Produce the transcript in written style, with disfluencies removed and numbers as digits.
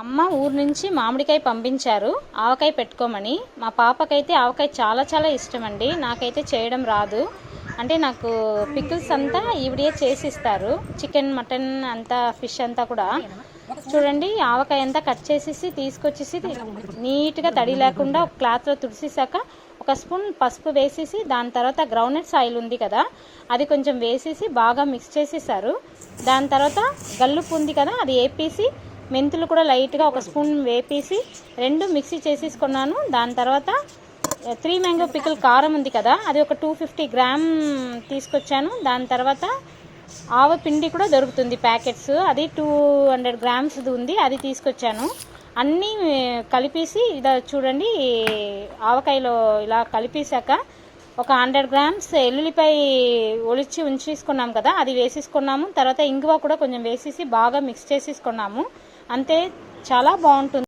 అమ్మ ఊరు నుంచి మామిడికాయ పంపించారు ఆవకాయ పెట్టుకోమని. మా పాపకైతే ఆవకాయ చాలా చాలా ఇష్టం అండి. నాకైతే చేయడం రాదు. అంటే నాకు పికిల్స్ అంతా ఈవిడే చేసిస్తారు. చికెన్, మటన్ అంతా, ఫిష్ అంతా కూడా. చూడండి, ఆవకాయ అంతా కట్ చేసేసి తీసుకొచ్చేసి నీట్గా తడి లేకుండా ఒక క్లాత్లో తుడిసేసాక ఒక స్పూన్ పసుపు వేసేసి, దాని తర్వాత గ్రౌండ్నట్స్ ఆయిల్ ఉంది కదా, అది కొంచెం వేసేసి బాగా మిక్స్ చేసేసారు. దాని తర్వాత గల్లుపు ఉంది కదా, అది వేపేసి, మెంతులు కూడా లైట్గా ఒక స్పూన్ వేపేసి రెండు మిక్సీ చేసేసుకున్నాను. దాని తర్వాత 3 మ్యాంగో పికిల్ కారం ఉంది కదా, అది ఒక 250 గ్రామ్ తీసుకొచ్చాను. దాని తర్వాత ఆవ పిండి కూడా దొరుకుతుంది ప్యాకెట్స్, అది 200 గ్రామ్స్ ఉంది, అది తీసుకొచ్చాను. అన్నీ కలిపేసి ఇలా చూడండి, ఆవకాయలో ఇలా కలిపేశాక ఒక 100 గ్రామ్స్ ఎల్లుల్లిపాయ ఒలిచి ఉంచేసుకున్నాం కదా, అది వేసేసుకున్నాము. తర్వాత ఇంగువ కూడా కొంచెం వేసేసి బాగా మిక్స్ చేసేసుకున్నాము. అంతే, చాలా బాగుంటుంది.